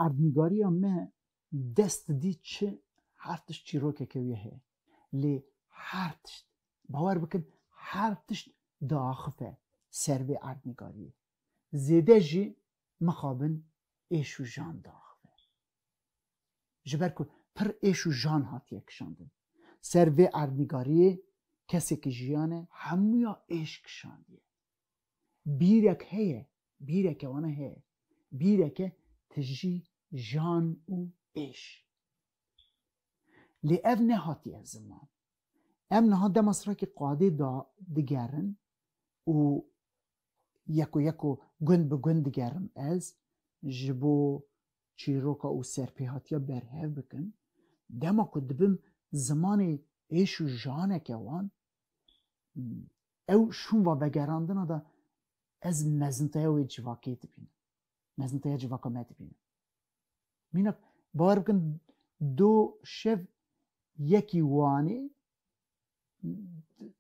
اردنگاری همه دست دی چه هر تشت چیروکه که ویه لی هر تشت باور بکن هر تشت داخفه سر به اردنگاری زیده جی مخابن ایش و جان داخفه جبر که پر ایش و جان هاتیه کشاندن سر به اردنگاری کسی که جیانه همویا ایش کشاندیه بیرک هیه بیرک وانه هیه بیرک تجی جان و ایش لی اف نهاتیه زمان ام نها دمسرا که قاده دگرن و یکو گند به گند دگرن از جبو چیروکا و سرپیهاتیا برهف بکن دما که دبم زمان ایش و جانه که وان او شون و بگراندن دا از مزنتای و جواکی دبینم مزنتای جواکا ما دبینم مینا باور بکن دو شف یکی وانی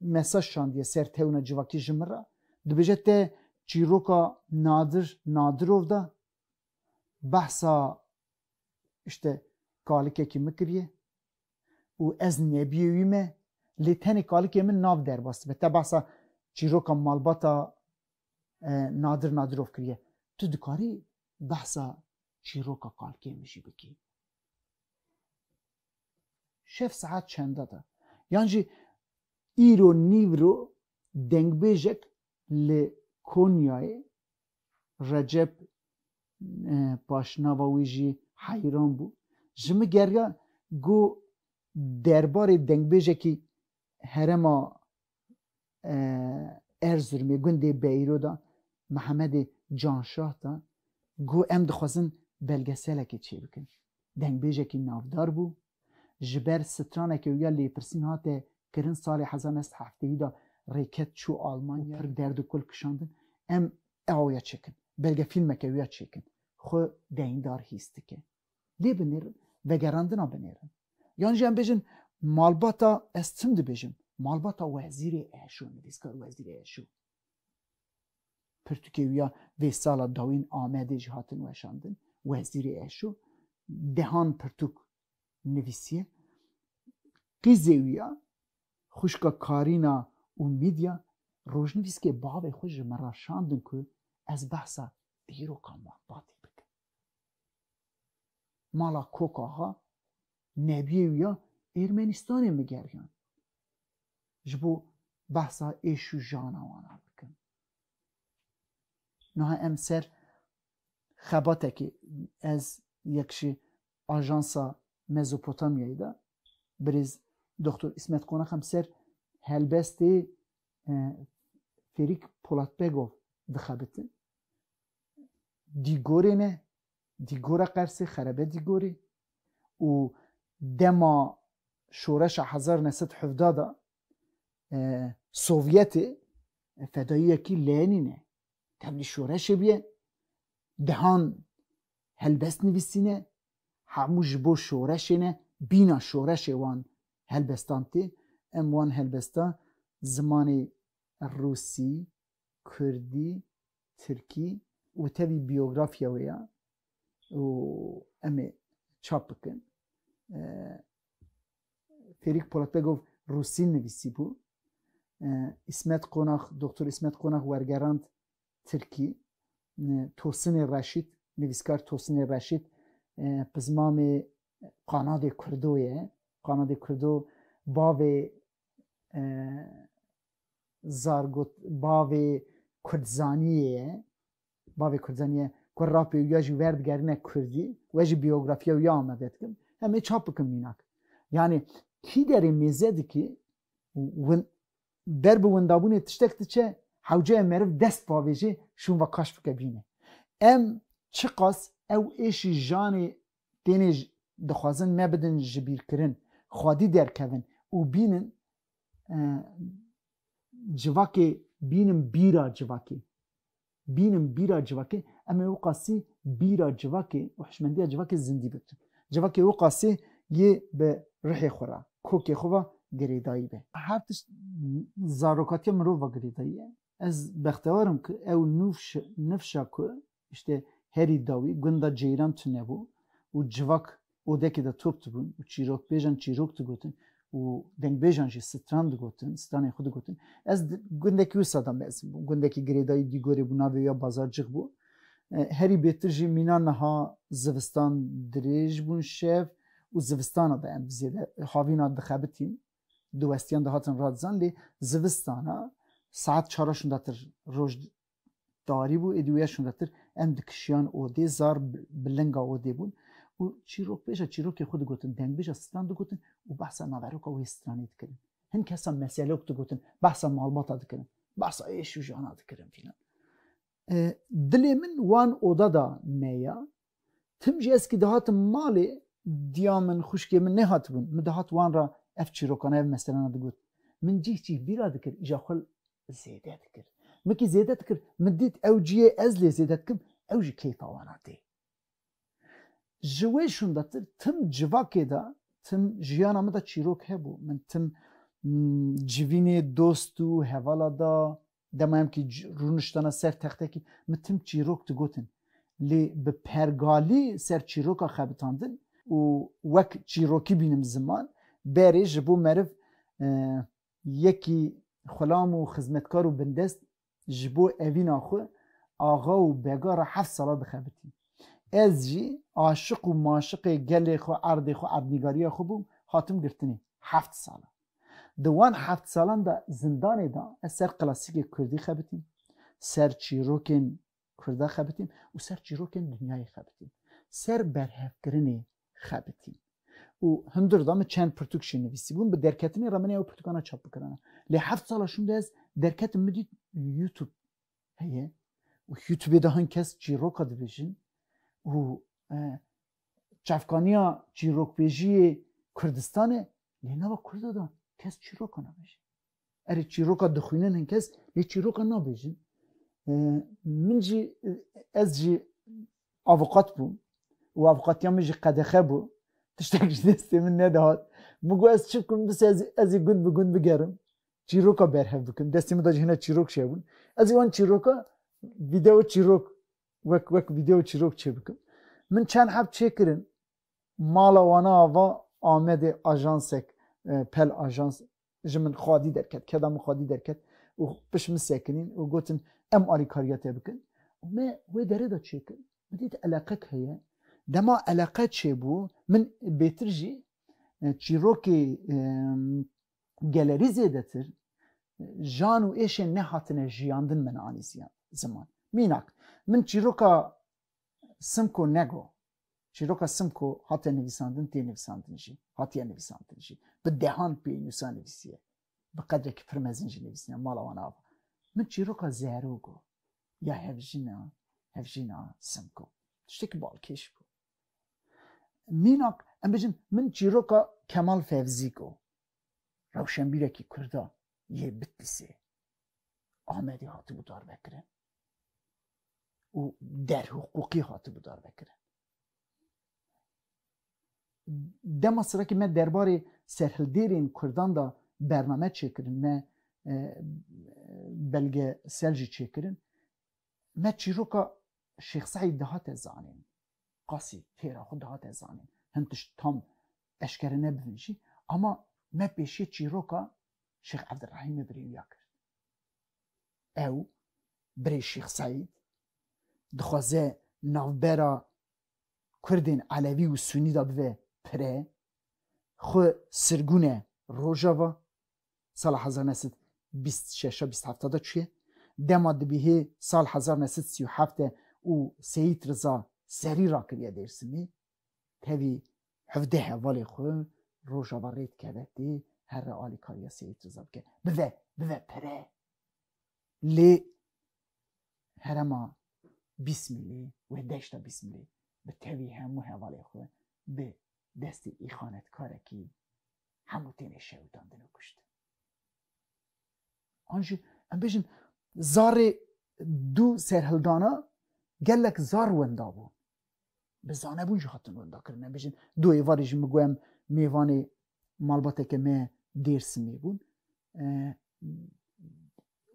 mesaj şandiye ser tevna civakî ji min re dibêje te çîroka nadirov da behsa işte kalikekî min kiriye û ez nebiyê wî me lê tenê kalikê min nav derbas dibe te behsa çîroka malbata nadirov kiriye tu dikarî behsa çîroka kalikê min jî bikî şev saet çenda da yan jî îro nîvro dengbêjek li Konyayê Recep paşnava wî jî heyran bû ji min geriya got derbarê dengbêjekî herema Erzurumê gundê Beyrû da Mehemedê Canşah da got em dixwazin belgeselekê çê bikin dengbêjekî navdar bû ji ber stranekê wî ya lêpirsîn hate kirin salê 1970 da rêket çû Almanya pir derd û kul kişandin em ew ya çêkin belge fîlmeke wî ya çêkin xwe deyndar hîs dike lê binêrin vegerandina binêrin yan jî em bêjin malbata ez tim dibêjim malbata wezîrê eşû nivîskar wezîrê eşû pirtûkê wî ya vê sala dawîn Amedê jî hatin weşandin wezîrê eşû dehan pirtûk nivîsiye qîzê wî ya xuşka Karîna û Mîdya rojnivîskê bavê xwe ji min re şandin ku ez behsa dîroka malbatê bikim mala Kokaha nebiyê wî ya Ermenistanê min geriyan ji bo behsa êş û jana wan bikim niha em ser xebatekê ez yek ji ajansa Mezopotamyayê da birêz Doktor İsmet Konak hem ser helbestê Ferik Polatbegov dixebitin dîgorê ne dîgora Qersê xerebe dîgorê û dema şoreşa 1970 da Sovyetê fedayiyekî Leninê tevlî şoreşê biye dehan helbest nivîsîne hemû ji bo şoreşê ne bîna şoreşê wan helbestan tê em wan helbesta zimanê Rusî, Kurdî, Tirkî û tevî biyografiya wê ya û em ê çap bikin Ferik Polatbegov Rusî nivîsî bû İsmet Konak Doktor İsmet Konak wergerand Tirkî Tosinê Reşîd nivîskar Tosinê Reşîd pizmamê Qanadê Kurdo ye Qanadê Kurdo bavê zargot bavê Kurdzaniyê ye bavê Kurdzaniyê ku rapê wî ya jî werdigerîne Kurdî we jî biyografiya wî ya amade dikim em ê çap bikin mînak yani kî derê mêze dikî ber bi windabûnê tiştek diçe hewceya meriv dest bavê jî şûn ve kaş bike bîne em çi qas ew êşî janê tenê dixwazin me bidin ji bîrkirin xwedî derkevin û bînin civakê bînin bîra civakê em ê wê qasî bîra civakê û hişmendiya civakê zindî bikin civakê wê qasî yê bi rihê xwe re kokê xwe ve girêdayî be her tişt zarokatiya mirov ve girêdayî ye ez bextewarim ku ew nifşa ku işte هری داوی گندا جیران تو نبو و جواک اودکی دا توپ تبون و چیروک بیجان چیروک تو گوتن و دنگ بیجان جی ستران دو گوتن ستران خود گوتن از گندکی و صدام بزن گندکی گریدای دیگوری بو ناوی یا بازار جغ بو هری بهتر جی مینان نها زوستان دریج بون شف و زوستان دا ام زیاده هاوینا دخابتین دو وستیان دهاتن رادزان لی زوستانا ساعت 4 داتر روز داری بو ادویشون داتر ام دکشیان اودی زار بلنگا اودی بون و چیروک بیجا چیروک خود گوتن دنگ بیجا ستران دو گوتن و بحثا ناوروکا و استرانی دکرن هن کسا مسئلوک دو گوتن بحثا معلوماتا دکرن بحثا ایشو جانا دکرن فیلن دلی من وان اودا دا میا تم جی اسکی دهات مالی دیامن خوشکی من نهات بون من دهات وان را اف چیروکانه اف مثلا دگوت من جی بیرا دکر ایجا خل زیده دکر مکی زیده دکر من دید او جیه از لی زیده دکم او جی کیفا وانا دی جویشون داتر تم جواکی دا تم جیانا مدا چیروک هبو من تم جوین دوستو هوالا دا دمایم که رونشتانا سر تخته کی متم چیروک تو گوتن لی به پرگالی سر چیروکا خبتاندن و وک چیروکی بینم زمان بری جبو مرف یکی خلام و خدمتکار و بندست جبو اوین آخو آغا و بگار 7 ساله دخبتی از جی عاشق و معاشق گل خو عرض خو عبدنگاری خو بوم خاتم گرتنی 7 ساله دوان 7 سالان دا زندان دا سر کلاسیک کردی خبتیم سر چیروکن کرده خبتیم و سر چیروکن دنیای خبتیم سر برهف کرنی خبتیم و هندر دام چند پرتوکشن نویسی بون به درکتنی رامنی او پرتوکانا چاپ بکنن لی 7 سالا شونده از درکت مدید یوتیوب هیه و یوتیوب دا هن کس چیروکا دویجن و چفکانیا چیروک بیجی کردستانه لی نوا کرده دا کس چیروکا نبیجن اری چیروکا دخوینن هن کس لی چیروکا نبیجن من جی از جی آوقات بوم و آوقاتیام جی قدخه بو تشتاق دستی من ندهات مگو از چی بکنم بس از گند بگند بگرم چیروکا برهف بکنم دستی من دا هنا چیروک شه بون از وان چیروکا ویدیو چیروک وک ویدیو چیروک چه بکنم من چند حب چه کرن مالا وانا آوا آمد آژانسک پل آژانس جمن خادی درکت کدام خادی درکت و پش مسکنین و گوتن ام آری کاریاته بکن و ما و داره دا چه کن بدید علاقه هیا دما علاقه چه بو من بهترجی چیروکی گالری زیاده تر جان و ایش نه هاتنه جیاندن من آنی زمان میناک من چیروکا سمکو نگو چیروکا سمکو هاته نویساندن تی نویساندن جی هاتیه نویساندن جی به دهان پی نویسان نویسیه به قدر که فرمزین جی نویسیه مالا وانا آبا من چیروکا زهروگو یا هفجینا سمکو تشتکی بالکش بو میناک ام بجن من چیروکا کمال فوزیگو روشنبیره که کرده یه بتلیسه آمدی هاتی بودار بکرن و در حقوقی هاتی بودار بکرن دما سرا که من درباره سرهلدیرین کردان دا برنامه چه کرن من بلگه سلجی چه کرن من چیروکا شیخ سعید دهات زانین قاسی تیرا خود دهات زانین هنتش تام اشکره نبینشی اما من پیشی چیروکا شیخ عبدالرحیم بریویا کرد او بری شیخ سعید دخوازه نوبرا کردین علوی و سونی دا بوه پره خو سرگونه روژاوا سال 1926-27 دا چیه دما دبیه سال 1937 و سید رضا سری را کریه درسمی تاوی حفده حوالی خو روژاوا رید کرده دی هر آلی کاریا سید رضا بکن بوه پره لی هرما 20 میلی و 10 20 میلی به تاوی همو حوالی خو به دستی ای خانتکاره که همو تینه شهودان دنو کشت آنجا ام بیشن زار دو سرهلدانا گلک زار وندا بون به زانه بون جهاتون وندا کرن ام بیشن دو ایواری جی مگویم میوانی مالباته که می دیرس می بون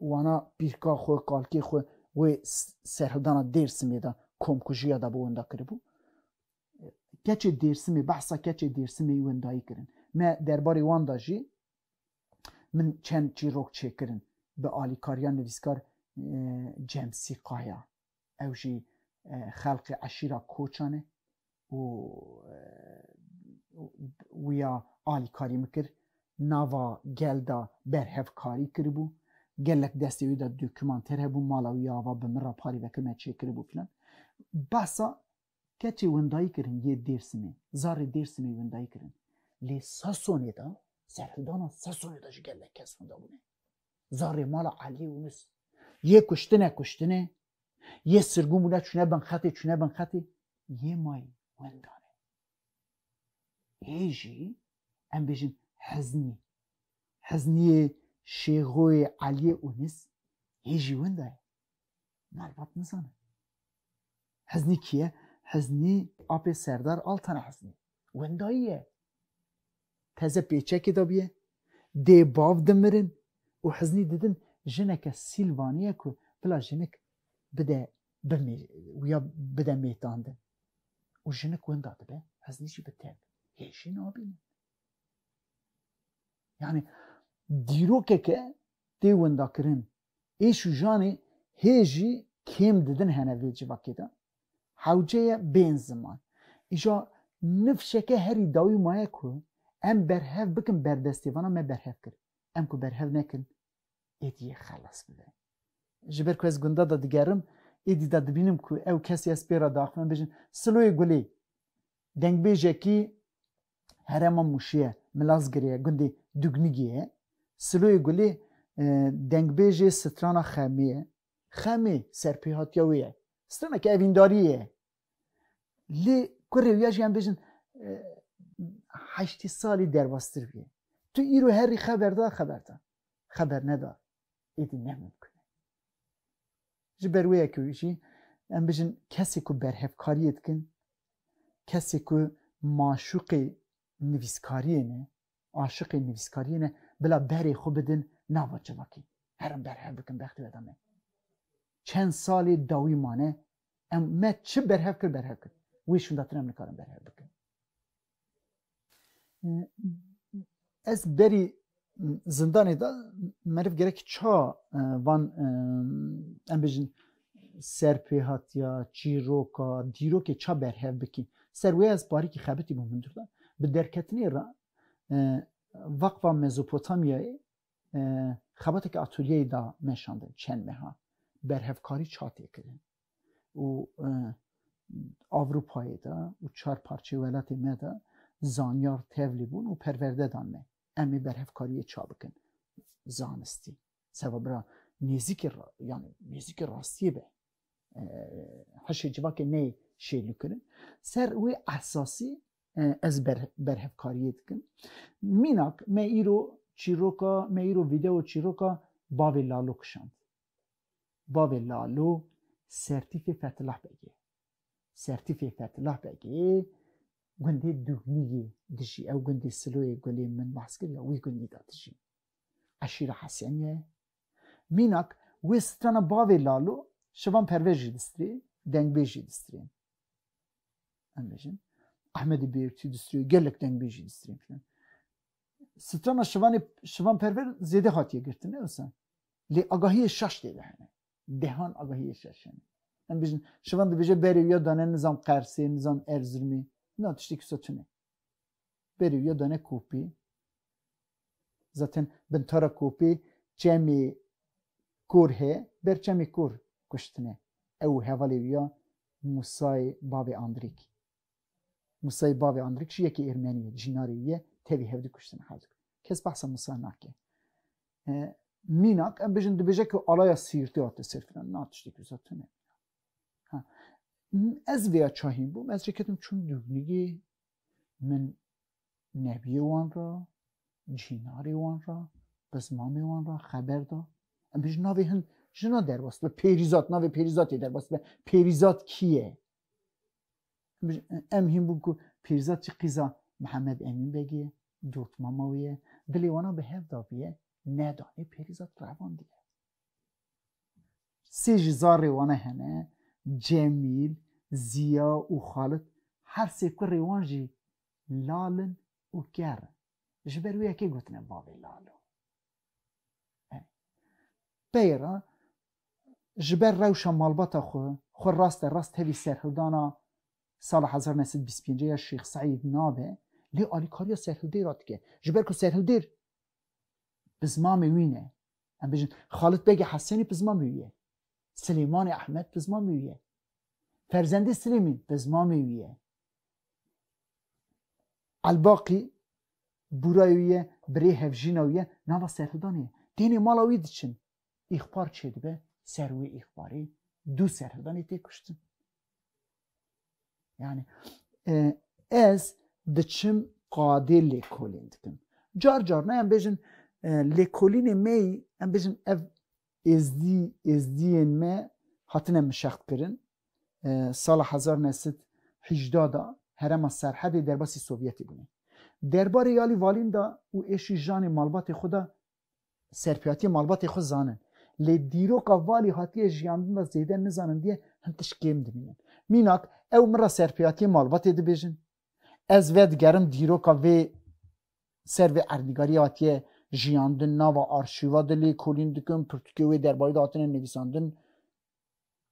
وانا پیرکا خو قالکی خو و سرهلدانا دیرس می دا کمکوژیا دا بو وندا کربو کچ دیرسمی بحثا کچ دیرسمی وندایی کرن ما درباره وان دا جی من چند چیروک چکرن به آلیکاریان نویسکار جمسی قایا او جی خلق عشیرا کوچانه و یا آلیکاری مکر ناوا گلدا برهف کاری کربو گلک دستی ویدا دوکومانتر هبو مالاوی آوا بمرا پاری وکر ما چه کربو فلان باسا کچی وندایی کرن یه دیرسمی زار دیرسمی وندایی کرن لی ساسونه دا سرهدانا ساسونه دا جی گلک کس وندا بونه زار مالا علی ونس یه کشتنه یه سرگون بوده چونه بن خطی یه مای وندانه ایجی ام بیجن حزنی شیخوی علی اونس ایجی ونده مربط نزانه حزنی کیه؟ حزنی آپ سردار آلتانه حزنی ونداییه تازه پیچه که دا بیه دی باو دمرن و حزنی دیدن جنک سیلوانیه که بلا جنک بده میتانده و جنک ونداده به حزنی چی بتب هیچی نابینه yani dîrokeke tê windakirin ê şu janê hê jî kêm didin hene vê civakê de hewce ye bên ziman îja nifşeke herî dawî maye ku em berhev bikin berdestêvana me berhev kir em ku berhev nekin êdî yê xelas bibe ji ber ku ez gunda da digerim êdî da dibînim ku ew kesî ez pêra daxivin bêjin Siloyê Gulê dengbêjekî herema Mûşê Milazgirê ye gundê Dugnigê ye Siloyê Gulê dengbêjê strana Xemê ye Xemê serpêhatiya wê ye straneke evîndarî ye lê ku rêwiya jî em bêjin heştê salî derbastir bûye tu îro herî xeber neda êdî nemimkin e ji ber wê yekê jî em bêjin kesê ku berhevkariyê dikin kesê ku maşûqê nivîskariyê ne aşiqê nivîskariyê ne bila berê xwe bidin nava civakê herin berhev bikin bextê ve de me çend salê dawî mane em me çi berhev kir wê şundatir em nikarin berhev bikin ez berî zindanê da meriv gerek ça van em bêjin serpêhatiya çîroka dîrokê ça berhev bikî ser wê ez barîkî xebitî bûm min da bi derketinê re Vakfa Mezopotamyayê xebatekî atûlyeyê da meşandin çend meha berhevkarî ça tê kirin û Avrupayê da û çar parçê welatê me da zanyar tevlî bûn û perwerde dan me em ê berhevkariyê ça bikin zanistî seva bira nêzîkê rastiyê be heşê civakê neyê şêlû kirin ser wê esasî ez berhevkariyê dikim mînak me îro çîroka me îro vîdeo çîroka bavê Lalo kişand bavê Lalo sertîfê Fethullah Begê gundê Dugnigê dijî ew gundê Siloyê Gulê min behs kiriya wî gundî da dijî eşîra Hesenî mînak wê strana bavê Lalo şivan pervez jî distirê dengbêj jî distirên em bêjin Ahmedî Bêrtî distirê gelek dengbêj jî distirên filan strana şivan perver zêde hatiye girtin ne wisa lê agahiyê şaş tê de hene dehan agahiyê şaş hene em bêjin şivan dibêje berê ya dane nizam Qersê nizam Erzurumê na tiştekî wisa tune berê ya dane Kopê zaten bintara Kopê çemê kor heye ber çemê kor kuştine ew hevalê ya Musayê bavê Andrîk Musayê bavê Andrîk jî yekê Ermenî ye jînarê ye tevî hevdî kuştin hezk kes behsa Musa nake mînak em bêjin dibêje ku alaya Sîrtê hate ser filan na tiştekî wisa tune ez vêya çahîn bûm ez rêketim çûm Dugnigê min neviyê wan ra jînarê wan ra bi zimanê wan ra xeber da em bêjin navê hin jina derbas be Pêrîzat navê Pêrîzatê derbas be Pêrîzat kî ye em hîn bûn ku Pêrîzat çi qîza Mihemed Emîn Begê ye dotmama wê ye dilê wana bi hev daviye nedanê Pêrîzat revandiye sê ji zarê wana hene Cemîl زیا و خالد هر سیکو ریوانجی لالن و گر جبر ویا که گوتنه بابی لالو بیرا جبر روشا مالباتا خو راست هوی سرهلدانا سال 1925 یا شیخ سعید نابه لی آلیکاریا سرهلدی را تکه جبر که سرهلدیر بزمام وینه ام بجن خالد بگه حسینی بزمام ویه سلیمان احمد بزمام ویه فرزند سلیمین بزمام ویه الباقی برایویه بری هفجینویه نوا سرهلدانیه دینی مالاوی دچن اخبار چه دبه سروی اخباری دو سرهلدانی تی کشتن yani ez diçim qadê lêkolîn dikim. Car ne em bêjin lêkolînê me em bêjin ev êzdiyên me hatine mişext kirin. Sala 1918 da herema Serhedê derbasî Sovyetî bûne. Derbarê yalî valîn da û êşî janê malbatê xwe da serpiyatiyê malbatê xwe zanin. Lê dîroka valî hatiye jiyandin da zêde nizanin diye hin tişt kêm dimînin. Mînak ew min ra serpiyatiyê malbatê dibêjin. Ez vê digerim dîroka vê ser vê erdnîgariyê hatiye jiyandin nava arşîva de lêkolîn dikim pirtûkê wê derbarî de hatine nivîsandin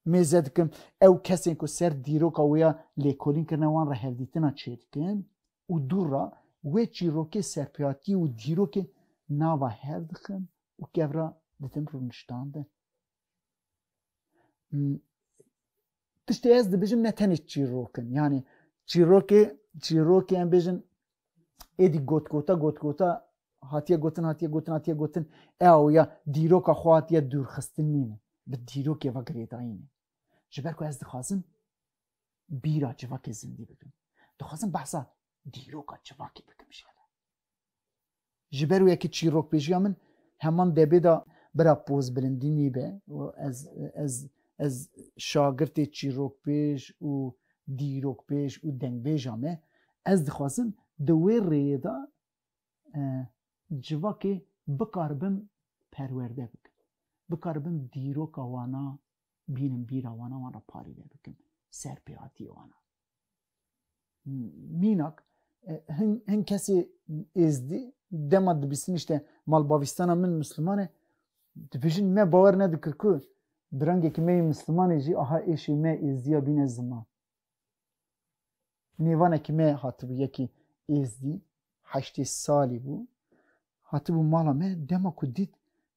mêze dikim ew kesên ku ser dîroka wê ya lêkolîn kirine wan re hevdîtina çê dikin û dûr ra wê çîrokê serpiyatî û dîrokê nava hev dixin û kev ra ditin rûniştandin. Tiştê ez dibêjim ne tenê çîrokin yani çîrokê em bêjin êdî gotgota hatiye gotin ew ya dîroka xwe hatiye dûrxistin nîne bi dîrokê ve girêdayî ne. Ji ber ku ez dixwazim bîra civakê zindî bikim. Dixwazim behsa dîroka civakê bikim jêre. Ji ber wekî çîrokbêjiya min heman debê da bira pozbilindî nîbe ez şagirtê çîrokbêj û dîrokbêj û dengbêja me ez dixwazim di wê rêyê da civakê bikaribim perwerde bikim. Bikaribim dîroka wana bînim bîra wana wan ra parîve bikim. Serpiyatiyê wana. Mînak hin kesê êzdî dema dibîstin işte malbavîstana min Müslüman e dibêjin me bawer nedikir ku bi rengekî me Müslümanê jî aha êşê me êzdiya bîne ziman. Nêvanekî me hatibû yekî êzdî heştê salî bû hatibû mala me dema ku dît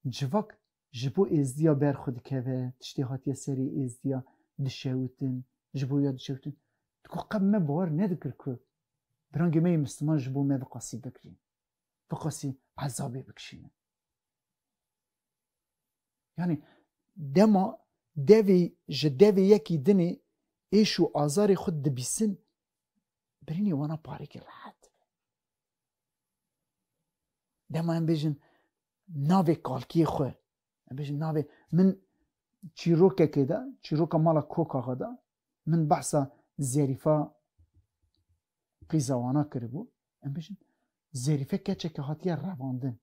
civak ji bo êzdiya ber xwe dikeve tiştê hatiye serê êzdiya dişewitin ji bo ya dişewitin diku qeb me bawer nedikir ku bi rengê me Müslüman ji bo me biqasî bikirîn biqasî ezabê bikişînin. Yani dema devê ji devê yekî dinê êş û azarê xwe dibîsin birînê wana parêkê rehet dibe. Dema em bêjin navê kalkiyê xwe em bêjin navê min çîrokekê de çîroka mala koka xwe da min behsa zerîfa qîza wana kiribû em bêjin zerîfe keçeke hatiye revandin.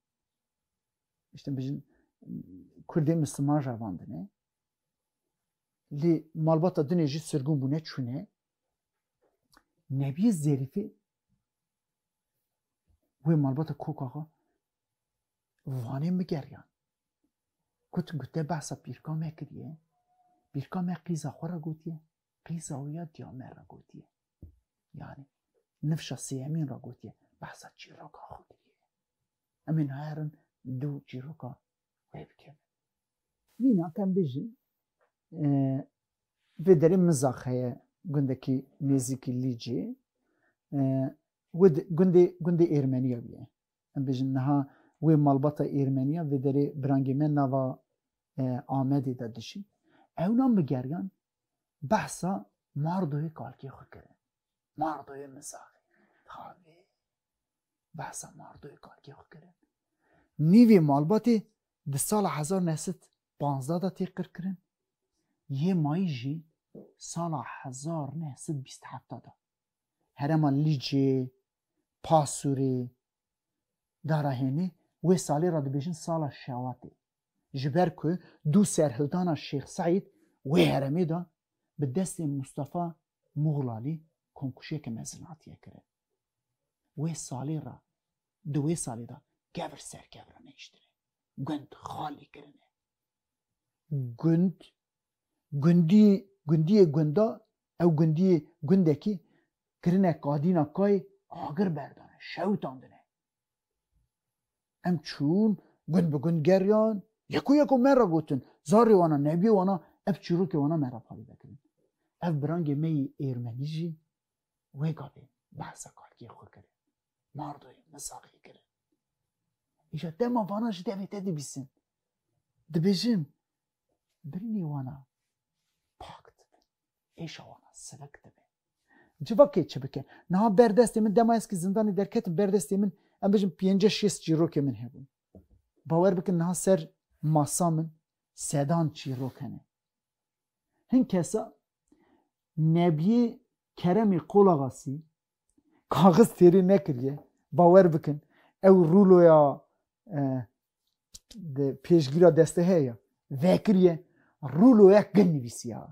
İşte em bêjin Kurdê Müslüman revandine lê malbata dinê jî sirgûn bûne çûne nebiyê zerîfê wê malbata koka xwe wanê migeriyan gotin ku te behsa pîrka me kiriye pîrka me qîza xwe re gotiye qîza wê ya diya me re gotiye yani nifşa sêyemîn re gotiye behsa çîroka xwe kiriye em ê naherin du çîroka wê bikevin. Mînak em bêjin vê derê Mizaq heye gundekî nêzîkî Lîcê gundê Êrmeniya bûye em bêjin niha wê malbata Êrmeniya vê derê birangê me nava Amedê de dişî ewna migeriyan behsa mardoyê kalkiyê xwe kirin mardoyê Mizaqê tabi behsa mardoyê kalkiyê xwe kirin nîvê malbatê di sala 1915 da tê qirkirin yê mayî jî sala 1927 da herema Lîcê Pasurê darahênê wê salê ra dibêjin sala Şewatê ji ber ku du serhildana Şêx Saîd wê heremê da bi destê Mustafa مغلالی کنکوشی که مزناتیه کرد و سالی را دوی سالی دا گور سر گور نیشتره گند خالی کرنه گندی گندا او گندی گندکی کرنه قادینا کای آگر بردانه شوتان دنه ام چون گند بگند گریان یکو مرا گوتن زاری وانا نبی وانا اب چرو که وانا مرا پالی بکنن اب برانگ می ایرمنی جی وی گابه بحثا کارکی خود کرد ماردوی مساقی کرد ایجا دما وانا جی دویته دی بیسن دبیجم برینی وانا پاکت ایشا وانا سلکت بی جوا که چه بکن نه بردستی من دما اسکی زندانی درکت بردستی من ام بجم 5-6 چیرو که من هبون باور بکن نه سر ماسا من سدان چیرو کنه هن کسا نبی کرمی قول آغاسی کاغذ تیری نکریه باور بکن او رولو یا پیشگیرا دسته هیا وکریه رولو یک گن نویسیه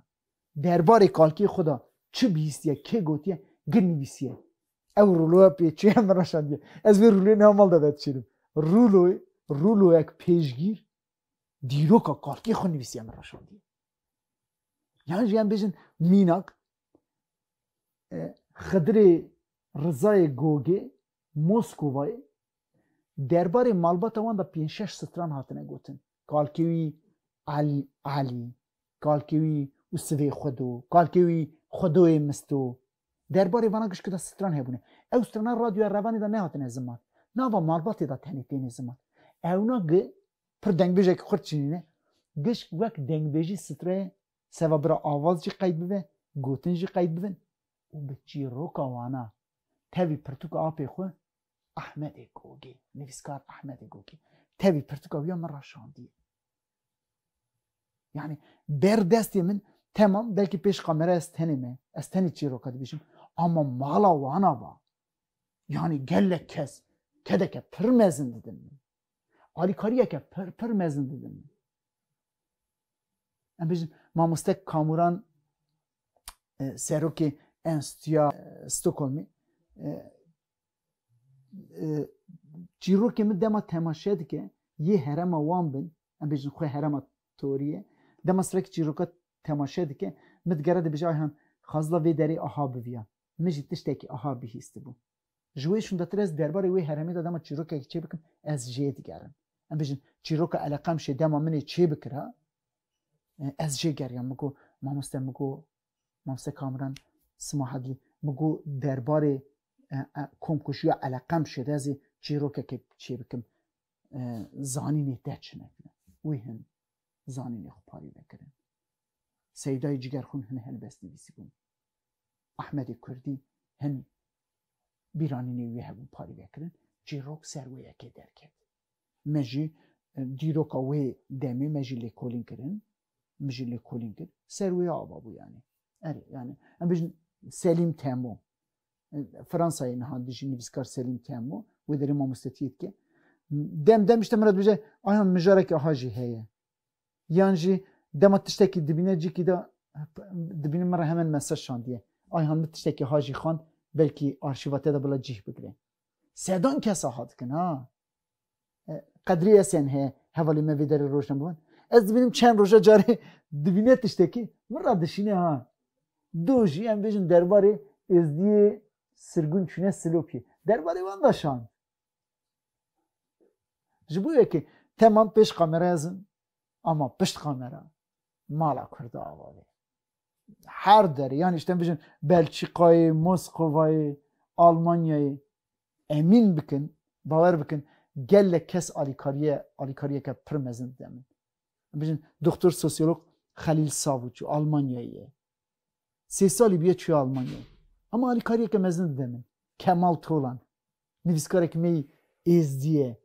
درباره کالکی خدا چه بیستیه که گوتیه گن نویسیه او رولو پیچه هم راشندیه از وی رولوی نامال داده چیرم رولو یک پیشگیر دیرو که کالکی خود نویسیه من راشندیه یعنی جیان بیشن میناک خدر رضای گوگه موسکووای درباره مالبات وان دا 5-6 ستران هاتنه گوتن کالکیوی علی کالکیوی اسوی خودو کالکیوی خودوی مستو درباره وانا گش کدا ستران هبونه او ستران رادیو روانی دا نه هاتنه زمان نه با مالباتی دا تنیتین زمان اونا گه پر دنگ بیجه که خورد چینینه گش وک دنگ بیجی ستره سوا برا آواز جی قید ببین گوتن جی قید ببین و به چی روکا وانا تاوی پرتوک آپی خو احمد گوگی نویسکار احمد گوگی تاوی پرتوک آویا من راشاندی یعنی بر دستی من تمام بلکه پیش کامره استنی چی روکا دی بیشم اما مالا وانا با یعنی گله کس کده که پر مزن دیدن من آلی کاریه که پر مزن دیدن من ام بیشم ما مستک کاموران سروکی انستیا استکهلمی چیرو که من دما تماشا که یه هرم وان بن ام بیشم خوی هرم توریه دما سرک چیرو که تماشا که متگرد بجای هم خازلا وی داری آها بویا مجید تشته که آها بهیسته بو جویشون دترس درباره وی هرمی دادم چیرو که چه بکن از جید گرم ام بیشم چیرو که علاقم شه دما منی چه بکره از جید گرم مگو ما مامسته کامران سماحدی مگو درباره کمکشی علاقم شده از چیرو که چه بکم زانینی دچ نکنه وی هم زانینی خو پاری بکرن سیدای جگر خون هن بست نویسی بون احمد کردی هن بیرانینی وی هم پاری بکرن چیروک سرویه که درکت مجی دیروکا وی دمی مجی لیکولین کرن مجی لیکولین کرن سرویه آبا بو yani ام بیشن سلیم تامو فرانسایی نهاد دیشی نویسکار سلیم تامو و داری ما مستطیعت که دم işte مرد بجه آیا مجاره که آهاجی هیه یعنی دم تشتکی دبینه جی که دا دبینه مرا همین مساج شاندیه آیا هم تشتکی آهاجی خان بلکی آرشیواته دا بلا جیه بگره سیدان کسا هاد کن ها قدری اسین هی حوالی موی داری روشن بون از دبینیم چند روشا جاری دبینه تشتکی مرا دشینه ها دوجی هم بیشن درباره ازدی سرگون چونه سلوپی درباره وان داشان جبویه که تمام پیش کامره ازن اما پشت کامره مالا کرده آواده هر داره یعنی اشتن بیشن بلژیکای مسکوای آلمانیای امین بکن باور بکن گله کس آلیکاریه که پرمزن دمن بیشن دکتر سوسیولوگ خلیل ساوچو آلمانیاییه 3 سالی بیه توی آلمانیا اما علی کاریه که مزن دمن کمال تولان نویسکاره که می ازدیه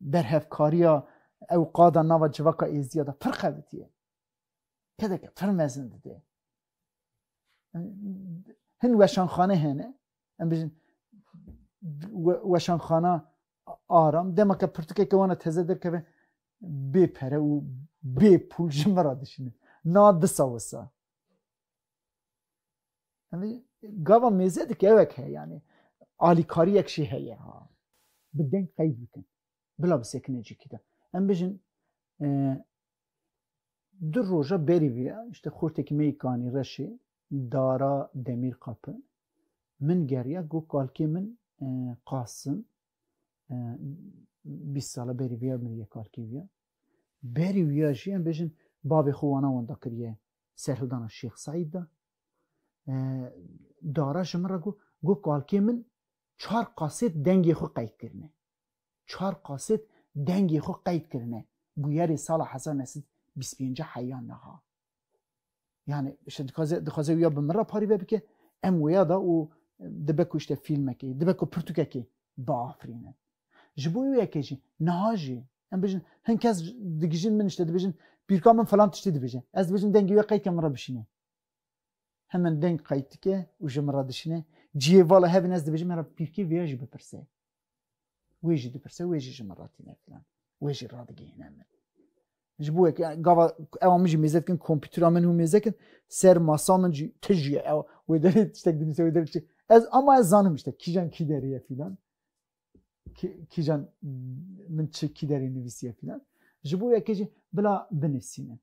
برهف کاریا او قادا نوا جواکا ازدیه دا پر خبتیه که که پر مزن ده هن وشانخانه هنه ام بیشن وشانخانه آرام دما که پرتوکه که وانا تزه در که بی پره و بی پول جمرا دشینه نا دسا وسا گاوا میزه دکه اوک هی یعنی آلیکاری یک شی هیه ها بدن قید بکن بلا بسکنه جی کده ام بجن دو روژا بری بیا işte خورتکی میکانی رشی دارا demir kapı من geriye گو کالکی من قاسم 20 ساله بری بیا من یک کالکی بیا بری بیا جی ام بجن باب خوانا وندا کریه سرهدان الشيخ سعید دا دارا شمرا گو کالکی من 4 قاصد دنگی خو قید کرنه 4 قاصد دنگی خو قید کرنه گویری سال 1925 حیان نها yani işte dixwaze ya bimra parî ve bike em wêya da û dibe işte fîlmekê dibe ku pirtûkekê biafirîne ji bo wêyekê jî niha jî em bijin hin kes digijin min işte dibêjin pîrka min falan tiştî dibêje ez dibêjin dengê wê qeydke min re bişîne hemen deng qeyd dike û ji min re dişîne ciyê vala hevin ez dibêjim me re pîrkê wêya jî bipirse wê jî dipirse wê jî ji min re tîne filan wê jî radigihîne min ji bo yani gava ew min jî mêzekin kompîtera min û mêzekin ser masa min jî tijî ew wê derê tiştek dinîse wê derê ez ama ez zanim işte kîjan kî derê filan kîjan min çi kî derê nivîsiye filan ji bo yekê jî bila binivîsîne